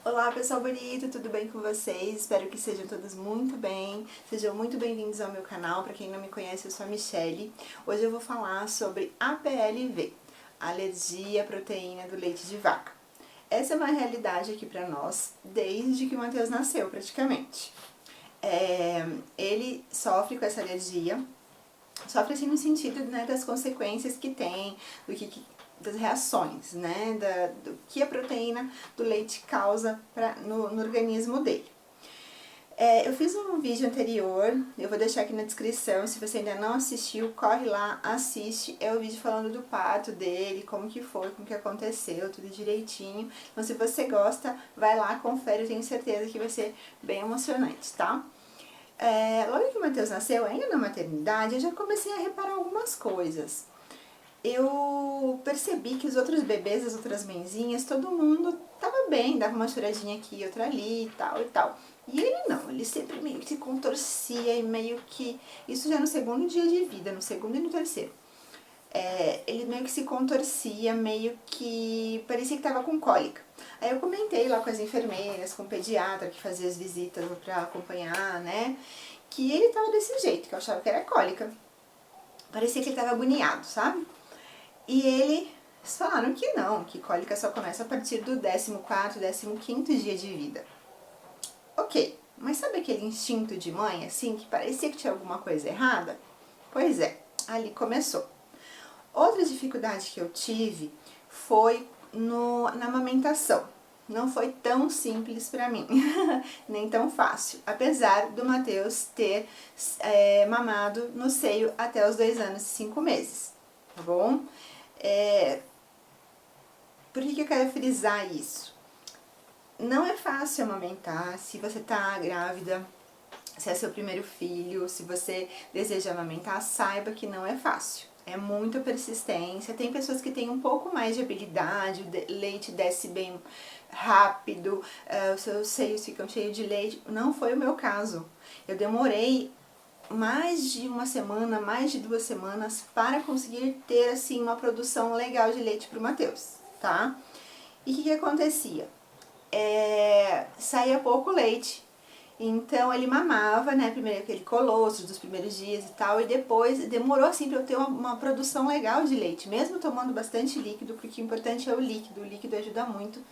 Olá pessoal bonito, tudo bem com vocês? Espero que sejam todos muito bem, sejam muito bem-vindos ao meu canal. Para quem não me conhece, eu sou a Michelle. Hoje eu vou falar sobre APLV, alergia à proteína do leite de vaca. Essa é uma realidade aqui para nós desde que o Matheus nasceu praticamente. Ele sofre com essa alergia, sofre assim no sentido, né, das consequências que tem, das reações, né, do que a proteína do leite causa no organismo dele. Eu fiz um vídeo anterior, eu vou deixar aqui na descrição, se você ainda não assistiu, corre lá, assiste, é o vídeo falando do parto dele, como que foi, como que aconteceu, tudo direitinho. Então se você gosta, vai lá, confere, eu tenho certeza que vai ser bem emocionante, tá? Logo que o Matheus nasceu, ainda na maternidade, eu já comecei a reparar algumas coisas. Eu percebi que os outros bebês, as outras mãezinhas, todo mundo tava bem, dava uma choradinha aqui, outra ali e tal e tal. E ele não, ele sempre meio que se contorcia e meio que... Isso já no segundo dia de vida, no segundo e no terceiro. Ele meio que se contorcia, meio que parecia que tava com cólica. Aí eu comentei lá com as enfermeiras, com o pediatra que fazia as visitas pra acompanhar, né? Que ele tava desse jeito, que eu achava que era cólica. Parecia que ele tava agoniado, sabe? E eles falaram que não, que cólica só começa a partir do 14º, 15º dia de vida. Ok, mas sabe aquele instinto de mãe, assim, que parecia que tinha alguma coisa errada? Pois é, ali começou. Outra dificuldade que eu tive foi na amamentação. Não foi tão simples pra mim, nem tão fácil. Apesar do Matheus ter mamado no seio até os 2 anos e 5 meses, tá bom? Por que eu quero frisar isso? Não é fácil amamentar se você tá grávida, se é seu primeiro filho, se você deseja amamentar, saiba que não é fácil. É muita persistência, tem pessoas que têm um pouco mais de habilidade, o leite desce bem rápido, os seus seios ficam cheios de leite. Não foi o meu caso. Eu demorei mais de uma semana, mais de 2 semanas para conseguir ter assim uma produção legal de leite para o Matheus, tá? E o que acontecia? Saía pouco leite, então ele mamava, né, primeiro aquele colostro dos primeiros dias e tal, e depois demorou assim para eu ter uma produção legal de leite, mesmo tomando bastante líquido, porque o importante é o líquido ajuda muito.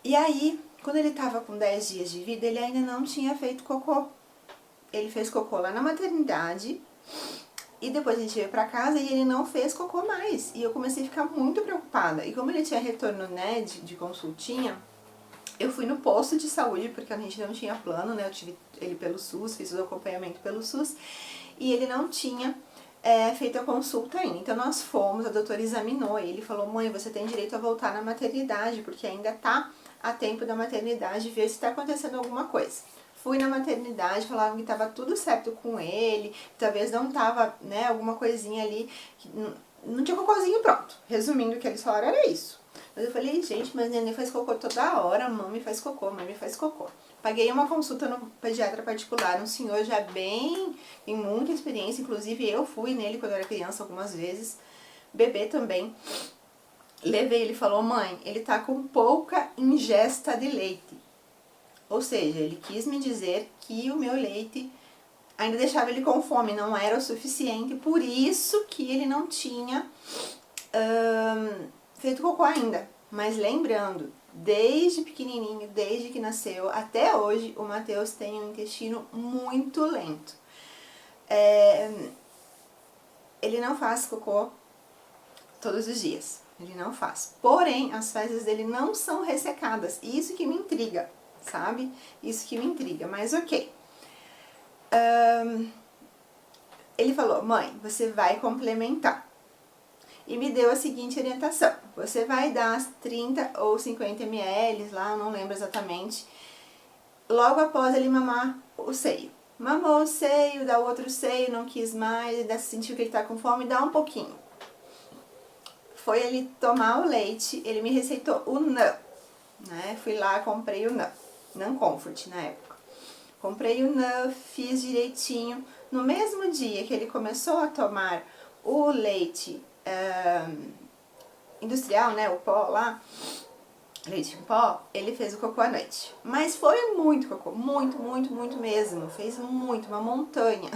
E aí, quando ele estava com 10 dias de vida, ele ainda não tinha feito cocô. Ele fez cocô lá na maternidade, e depois a gente veio pra casa e ele não fez cocô mais. E eu comecei a ficar muito preocupada. E como ele tinha retorno, né, de consultinha, eu fui no posto de saúde, porque a gente não tinha plano, né, eu tive ele pelo SUS, fiz o acompanhamento pelo SUS, e ele não tinha feito a consulta ainda. Então nós fomos, a doutora examinou ele e falou: mãe, você tem direito a voltar na maternidade, porque ainda tá a tempo da maternidade, ver se tá acontecendo alguma coisa. Fui na maternidade, falaram que tava tudo certo com ele, talvez não tava, né, alguma coisinha ali, não tinha cocôzinho pronto. Resumindo, o que eles falaram era isso. Mas eu falei: gente, mas neném faz cocô toda hora, mãe faz cocô, mãe faz cocô. Paguei uma consulta no pediatra particular, um senhor já bem, tem muita experiência, inclusive eu fui nele quando eu era criança algumas vezes, bebê também. Levei, ele falou: mãe, ele tá com pouca ingesta de leite. Ou seja, ele quis me dizer que o meu leite ainda deixava ele com fome, não era o suficiente, por isso que ele não tinha feito cocô ainda. Mas lembrando, desde pequenininho, desde que nasceu até hoje, o Matheus tem um intestino muito lento. Ele não faz cocô todos os dias, ele não faz. Porém, as fezes dele não são ressecadas, e isso que me intriga, sabe? Isso que me intriga, mas ok. Ele falou: mãe, você vai complementar. E me deu a seguinte orientação: você vai dar 30 ou 50 ml lá, eu não lembro exatamente, logo após ele mamar o seio. Mamou o seio, dá o outro seio, não quis mais, sentiu que ele tá com fome, dá um pouquinho. Foi ele tomar o leite, ele me receitou o NAN, né? Fui lá, comprei o NAN, NAN Comfort na época. Comprei o NAN, fiz direitinho. No mesmo dia que ele começou a tomar o leite industrial, né, o pó lá, leite em pó, ele fez o cocô à noite. Mas foi muito cocô, muito, muito, muito mesmo. Fez muito, uma montanha.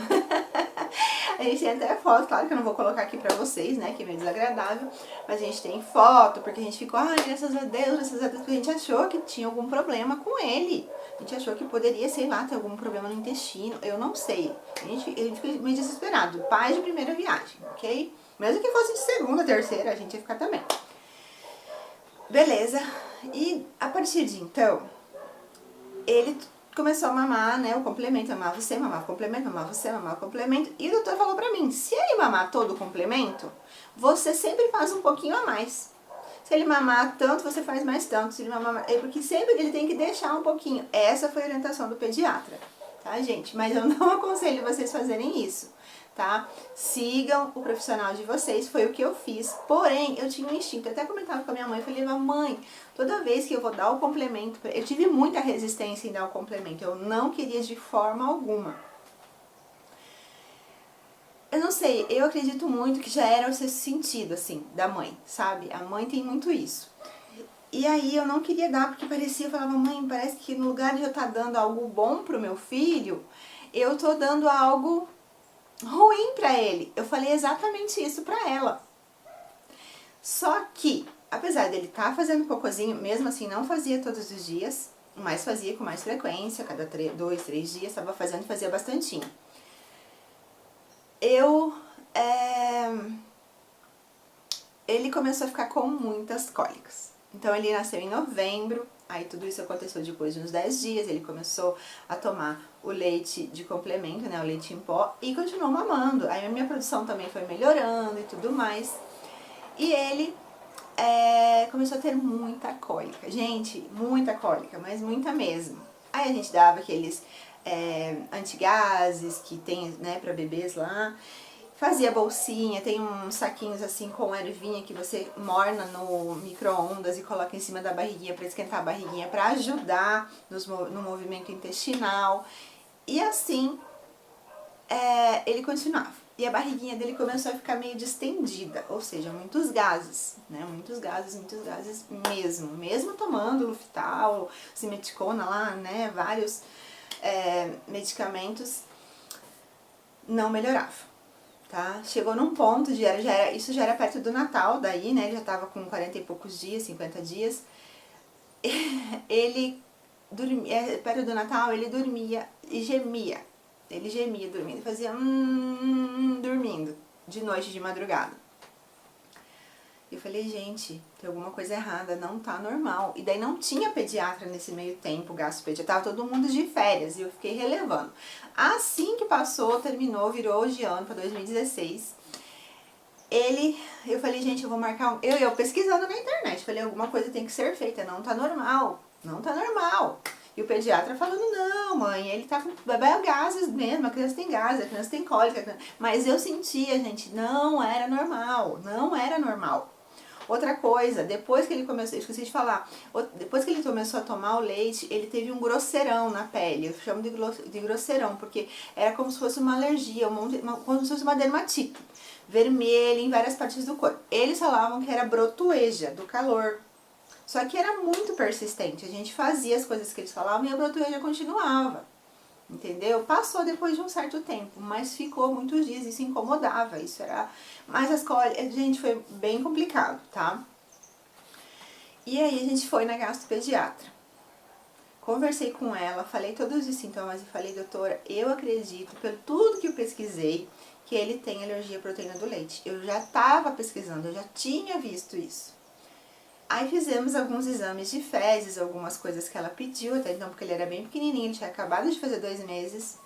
A gente tem até foto, claro que eu não vou colocar aqui pra vocês, né, que é meio desagradável. Mas a gente tem foto, porque a gente ficou, ai, graças a Deus, porque a gente achou que tinha algum problema com ele. A gente achou que poderia, sei lá, ter algum problema no intestino, eu não sei. Ele ficou meio desesperado, pai de primeira viagem, ok? Mesmo que fosse de segunda, terceira, a gente ia ficar também. Beleza, e a partir de então, ele começou a mamar, né, o complemento, mamava você, mamava o complemento, mamava você, mamava o complemento, e o doutor falou pra mim, se ele mamar todo o complemento, você sempre faz um pouquinho a mais. Se ele mamar tanto, você faz mais tanto, se ele mamar, porque sempre ele tem que deixar um pouquinho. Essa foi a orientação do pediatra, tá, gente? Mas eu não aconselho vocês fazerem isso, tá? Sigam o profissional de vocês, foi o que eu fiz. Porém, eu tinha um instinto, eu até comentava com a minha mãe, eu falei, mãe, toda vez que eu vou dar o complemento, eu tive muita resistência em dar o complemento, eu não queria de forma alguma. Eu não sei, eu acredito muito que já era o sexto sentido, assim, da mãe, sabe? A mãe tem muito isso. E aí eu não queria dar, porque parecia, eu falava, mãe, parece que no lugar de eu estar dando algo bom pro meu filho, eu tô dando algo ruim pra ele. Eu falei exatamente isso pra ela. Só que, apesar dele estar fazendo cocôzinho, mesmo assim não fazia todos os dias, mas fazia com mais frequência, cada 2, 3 dias, estava fazendo e fazia bastantinho. Ele começou a ficar com muitas cólicas. Então ele nasceu em novembro, aí tudo isso aconteceu depois de uns 10 dias, ele começou a tomar o leite de complemento, né, o leite em pó, e continuou mamando. Aí a minha produção também foi melhorando e tudo mais. E ele começou a ter muita cólica. Gente, muita cólica, mas muita mesmo. Aí a gente dava aqueles antigases que tem, né, para bebês lá. Fazia bolsinha, tem uns saquinhos assim com ervinha que você morna no micro-ondas e coloca em cima da barriguinha para esquentar a barriguinha, para ajudar no movimento intestinal. E assim ele continuava. E a barriguinha dele começou a ficar meio distendida, ou seja, muitos gases, né? Muitos gases mesmo. Mesmo tomando Luftal, Simeticona lá, né? Vários medicamentos, não melhorava. Tá? Chegou num ponto, isso já era perto do Natal, daí, né, ele já tava com 40 e poucos dias, 50 dias, ele dormia, perto do Natal, ele dormia e gemia, dormindo, fazia dormindo, de noite, de madrugada. Eu falei, gente, tem alguma coisa errada, não tá normal. E daí não tinha pediatra nesse meio tempo, gastropediatra, tava todo mundo de férias e eu fiquei relevando. Assim que passou, terminou, virou de ano para 2016. Eu falei, gente, eu vou marcar eu pesquisando na internet, falei, alguma coisa tem que ser feita, não tá normal, não tá normal. E o pediatra falando, não, mãe, ele tá com gases mesmo, a criança tem gases, a criança tem cólica. Mas eu sentia, gente, não era normal, não era normal. Outra coisa, depois que ele começou, esqueci de falar, depois que ele começou a tomar o leite, ele teve um grosseirão na pele, eu chamo de grosseirão, porque era como se fosse uma alergia, como se fosse uma dermatite, vermelha em várias partes do corpo. Eles falavam que era brotoeja, do calor, só que era muito persistente, a gente fazia as coisas que eles falavam e a brotoeja continuava. Entendeu? Passou depois de um certo tempo, mas ficou muitos dias, isso incomodava, isso era... Mas as cólicas, gente, foi bem complicado, tá? E aí a gente foi na gastropediatra. Conversei com ela, falei todos os sintomas e falei, doutora, eu acredito, pelo tudo que eu pesquisei, que ele tem alergia à proteína do leite. Eu já estava pesquisando, eu já tinha visto isso. Aí fizemos alguns exames de fezes, algumas coisas que ela pediu, até então porque ele era bem pequenininho, ele tinha acabado de fazer 2 meses.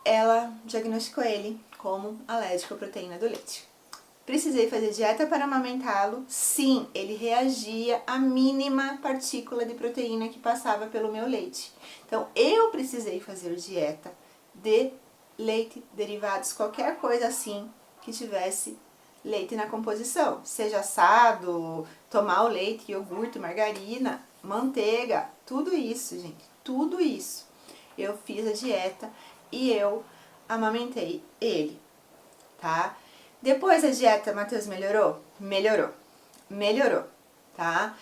Ela diagnosticou ele como alérgico à proteína do leite. Precisei fazer dieta para amamentá-lo? Sim, ele reagia à mínima partícula de proteína que passava pelo meu leite. Então, eu precisei fazer dieta de leite, derivados, qualquer coisa assim que tivesse leite na composição. Seja assado, tomar o leite, iogurte, margarina, manteiga, tudo isso, gente, tudo isso. Eu fiz a dieta e eu amamentei ele, tá? Depois a dieta, Matheus, melhorou? Melhorou, tá?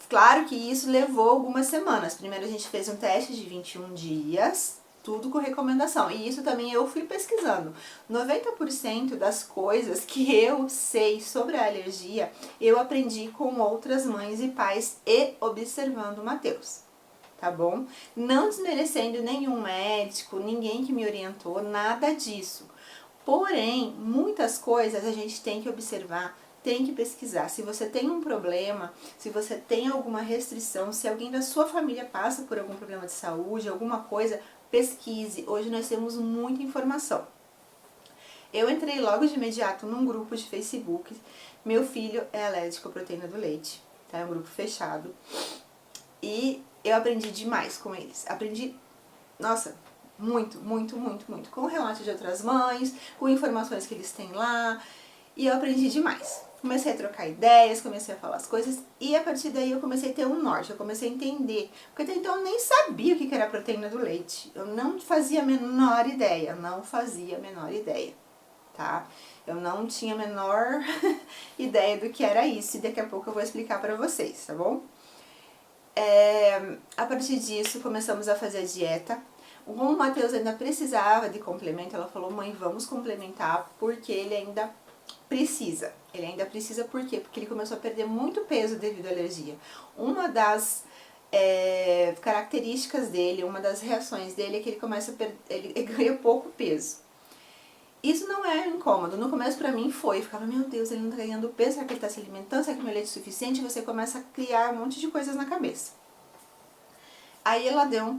Claro que isso levou algumas semanas. Primeiro a gente fez um teste de 21 dias, tudo com recomendação. E isso também eu fui pesquisando. 90% das coisas que eu sei sobre a alergia, eu aprendi com outras mães e pais e observando o Matheus. Tá bom? Não desmerecendo nenhum médico, ninguém que me orientou, nada disso. Porém, muitas coisas a gente tem que observar, tem que pesquisar. Se você tem um problema, se você tem alguma restrição, se alguém da sua família passa por algum problema de saúde, alguma coisa, pesquise. Hoje nós temos muita informação. Eu entrei logo de imediato num grupo de Facebook. Meu filho é alérgico à proteína do leite, tá? É um grupo fechado. E eu aprendi demais com eles. Aprendi, nossa, muito, muito, muito, muito. Com relatos de outras mães, com informações que eles têm lá. E eu aprendi demais. Comecei a trocar ideias, comecei a falar as coisas. E a partir daí eu comecei a ter um norte, eu comecei a entender. Porque até então eu nem sabia o que era a proteína do leite. Eu não fazia a menor ideia, não fazia a menor ideia, tá? Eu não tinha a menor ideia do que era isso. E daqui a pouco eu vou explicar pra vocês, tá bom? A partir disso, começamos a fazer a dieta. Como o Matheus ainda precisava de complemento, ela falou, mãe, vamos complementar, porque ele ainda precisa. Ele ainda precisa por quê? Porque ele começou a perder muito peso devido à alergia. Uma das características dele, uma das reações dele é que ele começa a ele ganha pouco peso. Isso não é incômodo. No começo pra mim foi, eu ficava, meu Deus, ele não tá ganhando peso, será que ele tá se alimentando, será que meu leite é suficiente? E você começa a criar um monte de coisas na cabeça. Aí ela deu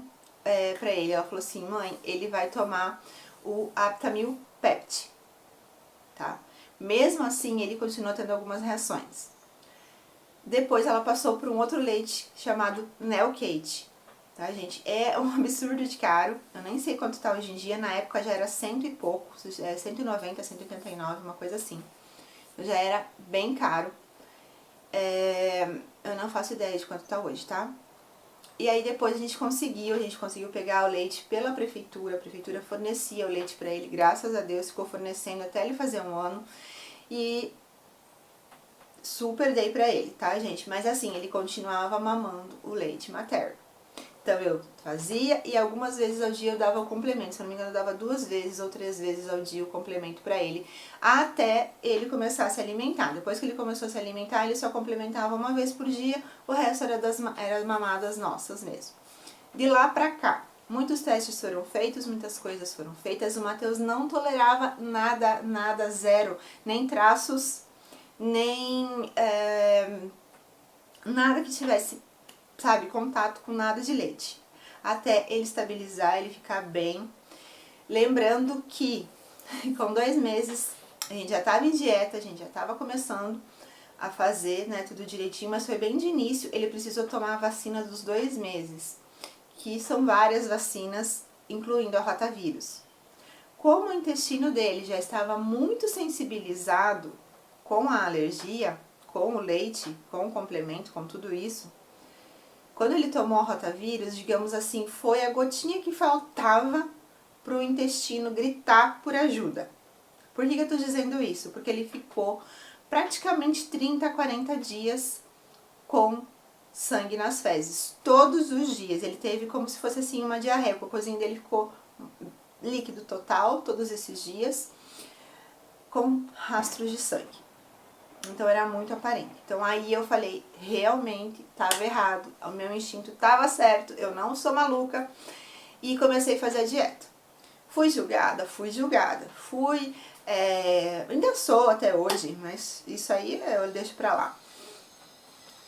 pra ele, ela falou assim, mãe, ele vai tomar o Aptamil Pept, tá? Mesmo assim, ele continuou tendo algumas reações. Depois ela passou por um outro leite chamado Neocate, tá, gente? É um absurdo de caro, eu nem sei quanto tá hoje em dia, na época já era 100 e pouco, 190, 189, uma coisa assim. Já era bem caro. Eu não faço ideia de quanto tá hoje, tá? E aí depois a gente conseguiu pegar o leite pela prefeitura, a prefeitura fornecia o leite pra ele, graças a Deus, ficou fornecendo até ele fazer 1 ano. E super dei pra ele, tá, gente? Mas assim, ele continuava mamando o leite materno. Então eu fazia e algumas vezes ao dia eu dava o complemento, se não me engano eu dava 2 vezes ou 3 vezes ao dia o complemento pra ele, até ele começar a se alimentar. Depois que ele começou a se alimentar, ele só complementava 1 vez por dia, o resto era mamadas nossas mesmo. De lá pra cá, muitos testes foram feitos, muitas coisas foram feitas, o Matheus não tolerava nada, nada, zero, nem traços, nem nada que tivesse, sabe, contato com nada de leite. Até ele estabilizar, ele ficar bem. Lembrando que com 2 meses a gente já estava em dieta, a gente já estava começando a fazer, né, tudo direitinho, mas foi bem de início, ele precisou tomar a vacina dos 2 meses, que são várias vacinas, incluindo a rotavírus. Como o intestino dele já estava muito sensibilizado com a alergia, com o leite, com o complemento, com tudo isso, quando ele tomou a rotavírus, digamos assim, foi a gotinha que faltava para o intestino gritar por ajuda. Por que eu estou dizendo isso? Porque ele ficou praticamente 30 a 40 dias com sangue nas fezes, todos os dias. Ele teve como se fosse assim uma diarreia, o cocôzinho dele ficou líquido total todos esses dias, com rastros de sangue. Então era muito aparente. Então aí eu falei, realmente estava errado, o meu instinto estava certo, eu não sou maluca, e comecei a fazer a dieta. Fui julgada, ainda sou até hoje, mas isso aí eu deixo pra lá,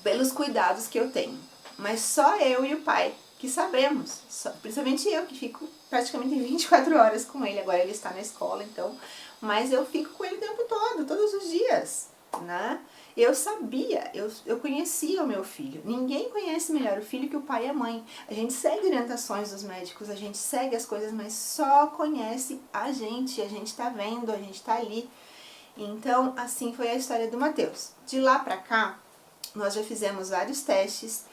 pelos cuidados que eu tenho. Mas só eu e o pai que sabemos, principalmente eu que fico praticamente 24 horas com ele, agora ele está na escola, então, mas eu fico com ele o tempo todo, todos os dias, né? Eu sabia, eu conhecia o meu filho. Ninguém conhece melhor o filho que o pai e a mãe. A gente segue orientações dos médicos, a gente segue as coisas, mas só conhece a gente tá vendo, a gente tá ali. Então, assim foi a história do Matheus. De lá pra cá, nós já fizemos vários testes.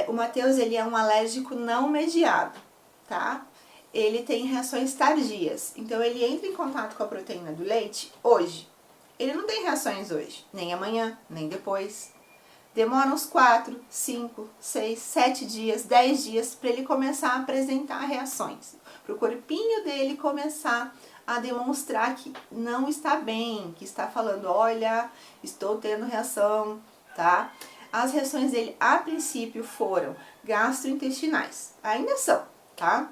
O Matheus, ele é um alérgico não mediado, tá? Ele tem reações tardias, então ele entra em contato com a proteína do leite hoje. Ele não tem reações hoje, nem amanhã, nem depois. Demora uns 4, 5, 6, 7 dias, 10 dias para ele começar a apresentar reações. Para o corpinho dele começar a demonstrar que não está bem, que está falando, olha, estou tendo reação, tá? As reações dele, a princípio, foram gastrointestinais. Ainda são, tá?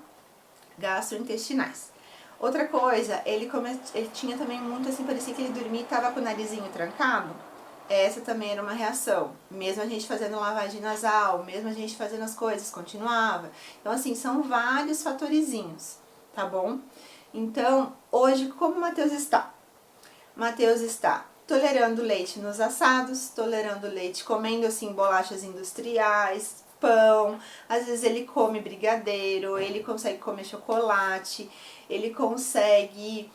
Gastrointestinais. Outra coisa, ele tinha também muito assim, parecia que ele dormia e estava com o narizinho trancado. Essa também era uma reação. Mesmo a gente fazendo lavagem nasal, mesmo a gente fazendo as coisas, continuava. Então, assim, são vários fatorizinhos, tá bom? Então, hoje, como o Matheus está? Matheus está tolerando leite nos assados, tolerando leite, comendo, assim, bolachas industriais, pão, às vezes ele come brigadeiro, ele consegue comer chocolate, ele consegue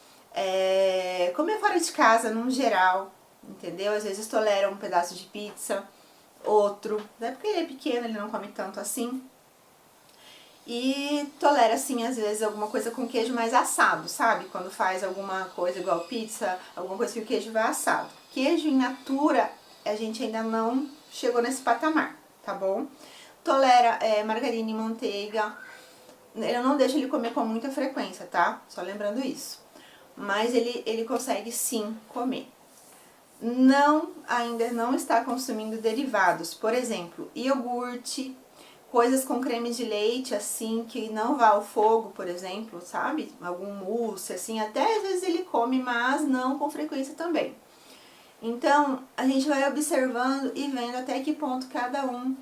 comer fora de casa, num geral, entendeu? Às vezes tolera um pedaço de pizza, outro, né? Porque ele é pequeno, ele não come tanto assim. E tolera, assim, às vezes alguma coisa com queijo mais assado, sabe? Quando faz alguma coisa igual pizza, alguma coisa que o queijo vai assado. Queijo in natura, a gente ainda não chegou nesse patamar, tá bom? Tolera margarina e manteiga. Eu não deixo ele comer com muita frequência, tá? Só lembrando isso. Mas ele consegue sim comer. Ainda não está consumindo derivados, por exemplo, iogurte, coisas com creme de leite, assim, que não vá ao fogo, por exemplo, sabe? Algum mousse, assim, até às vezes ele come, mas não com frequência também. Então, a gente vai observando e vendo até que ponto cada um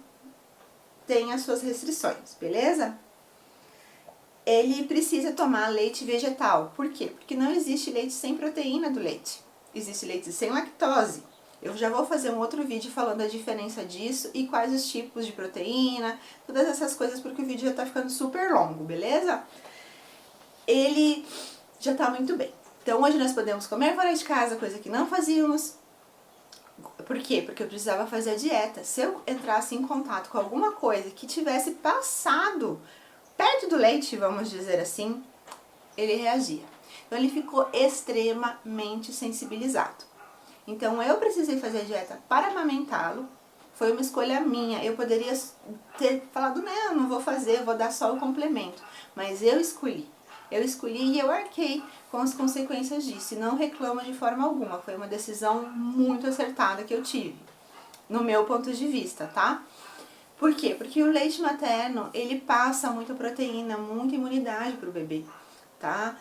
tem as suas restrições, beleza? Ele precisa tomar leite vegetal. Por quê? Porque não existe leite sem proteína do leite. Existe leite sem lactose. Eu já vou fazer um outro vídeo falando a diferença disso e quais os tipos de proteína, todas essas coisas, porque o vídeo já tá ficando super longo, beleza? Ele já tá muito bem. Então hoje nós podemos comer fora de casa, coisa que não fazíamos. Por quê? Porque eu precisava fazer a dieta. Se eu entrasse em contato com alguma coisa que tivesse passado perto do leite, vamos dizer assim, ele reagia. Então ele ficou extremamente sensibilizado. Então eu precisei fazer a dieta para amamentá-lo. Foi uma escolha minha. Eu poderia ter falado, não vou fazer, vou dar só o complemento. Mas eu escolhi. Eu escolhi e eu arquei com as consequências disso. E não reclamo de forma alguma. Foi uma decisão muito acertada que eu tive, no meu ponto de vista, tá? Por quê? Porque o leite materno, ele passa muita proteína, muita imunidade para o bebê, tá?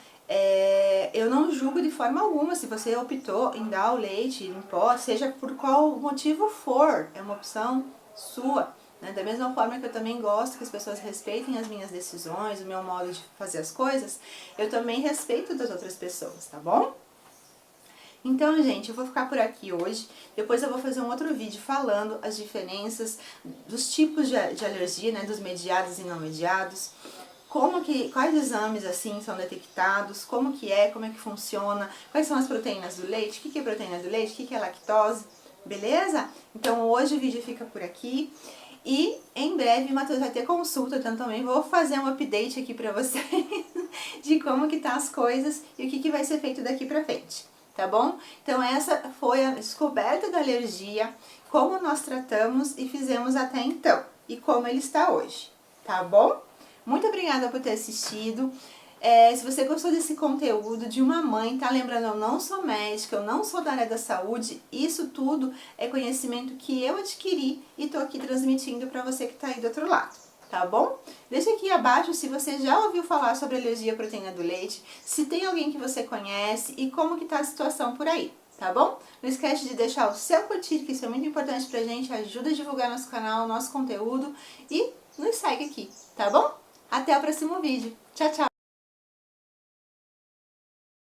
Eu não julgo de forma alguma se você optou em dar o leite em pó, seja por qual motivo for, é uma opção sua, né? Da mesma forma que eu também gosto que as pessoas respeitem as minhas decisões, o meu modo de fazer as coisas, eu também respeito das outras pessoas, tá bom? Então, gente, eu vou ficar por aqui hoje. Depois eu vou fazer um outro vídeo falando as diferenças dos tipos de alergia, né, dos mediados e não mediados. Quais exames, assim, são detectados, como que funciona, quais são as proteínas do leite, o que é proteína do leite, o que é lactose, beleza? Então, hoje o vídeo fica por aqui. E em breve o Matheus vai ter consulta, então também vou fazer um update aqui pra vocês de como que tá as coisas e o que vai ser feito daqui pra frente. Tá bom? Então essa foi a descoberta da alergia, como nós tratamos e fizemos até então, e como ele está hoje, tá bom? Muito obrigada por ter assistido. Se você gostou desse conteúdo de uma mãe, tá? Lembrando, eu não sou médica, eu não sou da área da saúde, isso tudo é conhecimento que eu adquiri e tô aqui transmitindo pra você que tá aí do outro lado. Tá bom? Deixa aqui abaixo se você já ouviu falar sobre alergia à proteína do leite, se tem alguém que você conhece e como que tá a situação por aí, tá bom? Não esquece de deixar o seu curtir, que isso é muito importante pra gente, ajuda a divulgar nosso canal, nosso conteúdo e nos segue aqui, tá bom? Até o próximo vídeo. Tchau, tchau!